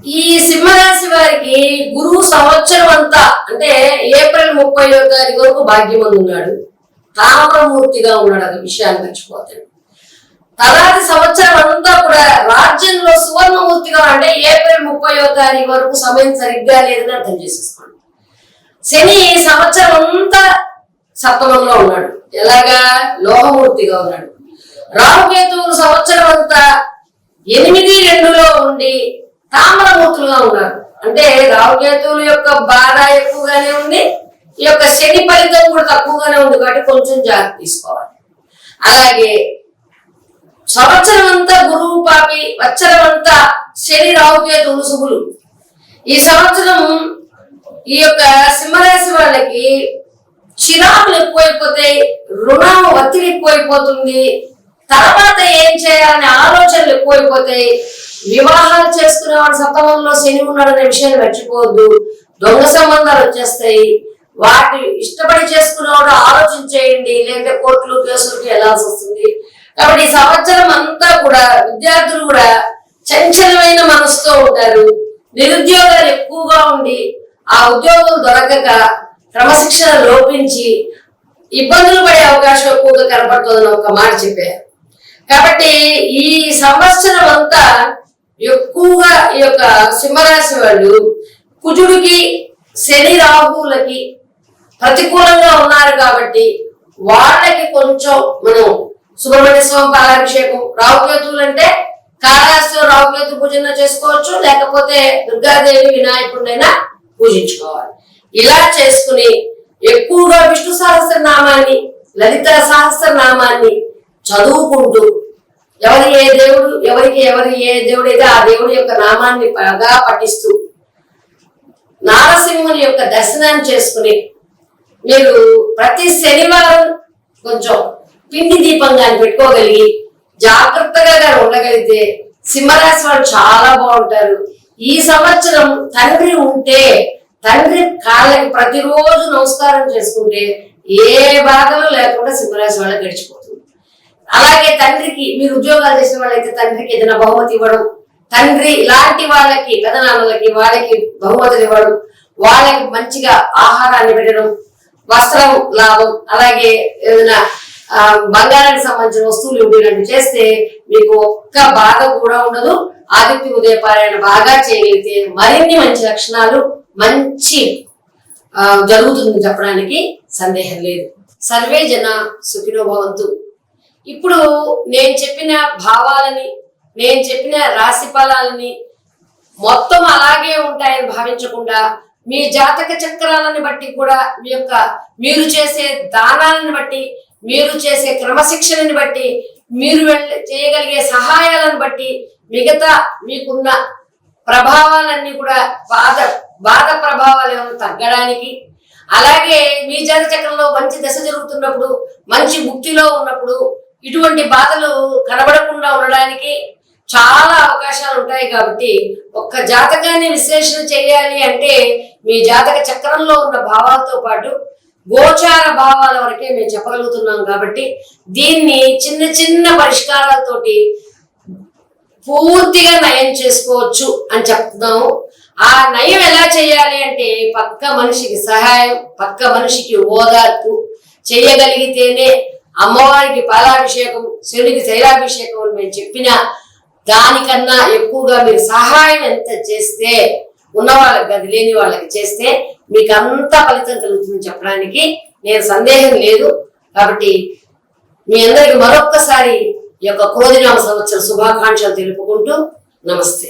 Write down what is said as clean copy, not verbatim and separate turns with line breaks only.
ఈ సింహరాశి వారికి గురువు సంవత్సరం అంతా అంటే ఏప్రిల్ 30వ తారీఖు వరకు భాగ్యమందు ఉన్నాడు. తామరమూర్తిగా ఉన్నాడు. అది విషయాన్ని మర్చిపోతాడు. తలాది సంవత్సరం అంతా కూడా రాజ్యంలో సువర్ణమూర్తిగా అంటే ఏప్రిల్ 30వ తారీఖు వరకు సమయం సరిగ్గా లేదని అర్థం చేసేసుకోండి. శని సంవత్సరం అంతా సప్తమంలో ఉన్నాడు. ఎలాగా? లోహమూర్తిగా ఉన్నాడు. రాహుకేతువులు సంవత్సరం అంతా 8-2లో ఉండి తామరమూర్తులుగా ఉన్నారు. అంటే రాహుకేతువుల యొక్క బాధ ఎక్కువగానే ఉంది, ఈ యొక్క శని ఫలితం కూడా తక్కువగానే ఉంది. కాబట్టి కొంచెం జాగ్రత్త తీసుకోవాలి. అలాగే సంవత్సరం అంతా గురువు పాపి, వచ్చరం అంతా శని రాహుకేతువులు శుభులు. ఈ సంవత్సరం ఈ యొక్క సింహరాశి వాళ్ళకి చిరాకులు ఎక్కువైపోతాయి, రుణం ఒత్తిడి ఎక్కువైపోతుంది, తర్వాత ఏం చేయాలనే ఆలోచనలు ఎక్కువైపోతాయి. వివాహాలు చేసుకునే వాడు సప్తమంలో శని ఉన్నాడనే విషయాన్ని మర్చిపోవద్దు. దొంగ సంబంధాలు వచ్చేస్తాయి. వాటి ఇష్టపడి చేసుకునేవాడు ఆలోచించేయండి, లేదంటే కోర్టులు కేసులకు వెళ్లాల్సి వస్తుంది. కాబట్టి ఈ సంవత్సరం అంతా కూడా విద్యార్థులు కూడా చంచలమైన మనసుతో ఉంటారు. నిరుద్యోగాలు ఎక్కువగా ఉండి ఆ ఉద్యోగం దొరకక క్రమశిక్షణ లోపించి ఇబ్బందులు పడే అవకాశం ఎక్కువగా కనపడుతుందని ఒక మాట చెప్పారు. కాబట్టి ఈ సంవత్సరం అంతా ఎక్కువగా ఈ యొక్క సింహరాశి వాళ్ళు కుజుడికి శని రాహువులకి ప్రతికూలంగా ఉన్నారు. కాబట్టి వాళ్ళకి కొంచెం మనం సుబ్రహ్మణ్య స్వామి పాలాభిషేకం, రాహుకేతువులు అంటే కాళహస్తిలో రాహుకేతు పూజన చేసుకోవచ్చు, లేకపోతే దుర్గాదేవి వినాయకుడినైనా పూజించుకోవాలి. ఇలా చేసుకుని ఎక్కువగా విష్ణు సహస్రనామాన్ని, లలిత సహస్రనామాన్ని చదువుకుంటూ ఎవరికి ఏ దేవుడు అయితే ఆ దేవుడి యొక్క నామాన్ని బాగా పఠిస్తూ నారసింహుని యొక్క దర్శనాన్ని చేసుకుని మీరు ప్రతి శనివారం కొంచెం పిండి దీపంగా పెట్టుకోగలిగి జాగ్రత్తగా ఉండగలిగితే సింహరాశి వాళ్ళు చాలా బాగుంటారు. ఈ సంవత్సరం తండ్రి ఉంటే తండ్రి కాళ్ళకి ప్రతిరోజు నమస్కారం చేసుకుంటే ఏ బాధలు లేకుండా సింహరాశి వాళ్ళకి గడిచిపోతుంది. అలాగే తండ్రికి మీరు ఉద్యోగాలు చేసిన వాళ్ళైతే తండ్రికి ఏదైనా బహుమతి ఇవ్వడం, తండ్రి లాంటి వాళ్ళకి పెదనాన్నలకి వాళ్ళకి బహుమతులు ఇవ్వడం, వాళ్ళకి మంచిగా ఆహారాన్ని పెట్టడం, వస్త్రం లాభం, అలాగే ఏదైనా బంగారానికి సంబంధించిన వస్తువులు ఇవ్వడం చేస్తే మీకు ఒక్క బాధ కూడా ఉండదు. ఆదిత్య ఉదయపారాయణ బాగా చేయగలిగితే మరిన్ని మంచి లక్షణాలు మంచి జరుగుతుంది చెప్పడానికి సందేహం లేదు. సర్వే జన సుఖినో భవంతు. ఇప్పుడు నేను చెప్పిన భావాలని, నేను చెప్పిన రాశి ఫలాలని మొత్తం అలాగే ఉంటాయని భావించకుండా మీ జాతక చక్రాలను బట్టి కూడా మీరు చేసే దానాలను బట్టి, మీరు చేసే క్రమశిక్షణని బట్టి, మీరు చేయగలిగే సహాయాలను బట్టి మిగతా మీకున్న ప్రభావాలన్నీ కూడా బాధ ప్రభావాలు ఏమైనా తగ్గడానికి, అలాగే మీ జాతక చక్రంలో మంచి దశ జరుగుతున్నప్పుడు, మంచి ముక్తిలో ఉన్నప్పుడు ఇటువంటి బాధలు కనబడకుండా ఉండడానికి చాలా అవకాశాలు ఉంటాయి. కాబట్టి ఒక్క జాతకాన్ని విశ్లేషణ చేయాలి అంటే మీ జాతక చక్రంలో ఉన్న భావాలతో పాటు గోచార భావాల వరకే మేము చెప్పగలుగుతున్నాం. కాబట్టి దీన్ని చిన్న చిన్న పరిష్కారాలతోటి పూర్తిగా నయం చేసుకోవచ్చు అని చెప్తున్నాము. ఆ నయం ఎలా చేయాలి అంటే పక్క మనిషికి సహాయం, పక్క మనిషికి ఓదార్పు చేయగలిగితేనే అమ్మవారికి పాలాభిషేకం, శివుడికి శైలాభిషేకం అని మేము చెప్పిన దానికన్నా ఎక్కువగా మీరు సహాయం ఎంత చేస్తే, ఉన్న వాళ్ళకి గది లేని వాళ్ళకి చేస్తే మీకు అంత ఫలితం కలుగుతుందని చెప్పడానికి నేను సందేహం లేదు. కాబట్టి మీ అందరికి మరొక్కసారి ఈ యొక్క క్రోధినామ సంవత్సర శుభాకాంక్షలు తెలుపుకుంటూ నమస్తే.